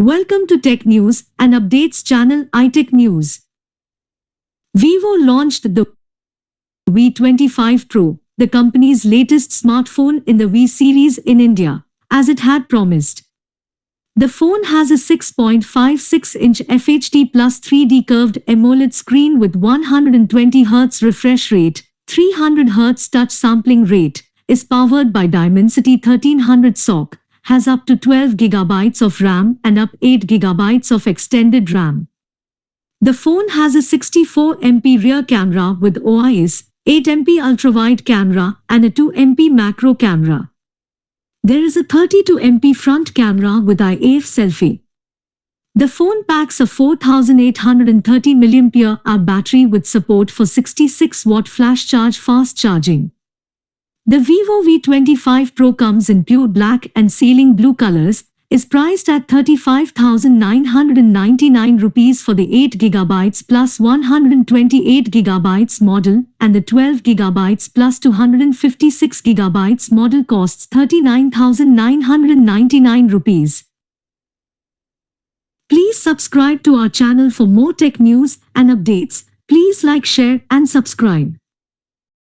Welcome to Tech News and Updates channel iTechKnews. Vivo launched the V25 Pro, the company's latest smartphone in the V series in India, as it had promised. The phone has a 6.56-inch FHD plus 3D curved AMOLED screen with 120Hz refresh rate, 300Hz touch sampling rate, is powered by Dimensity 1300 SoC, has up to 12 GB of RAM and up 8 GB of extended RAM. The phone has a 64MP rear camera with OIS, 8MP ultrawide camera and a 2MP macro camera. There is a 32MP front camera with IAF selfie. The phone packs a 4830 mAh battery with support for 66-watt flash charge fast charging. The Vivo V25 Pro comes in pure black and ceiling blue colors, is priced at 35,999 rupees for the 8 GB plus 128 GB model, and the 12 GB plus 256 GB model costs 39,999 rupees. Please subscribe to our channel for more tech news and updates. Please like, share and subscribe.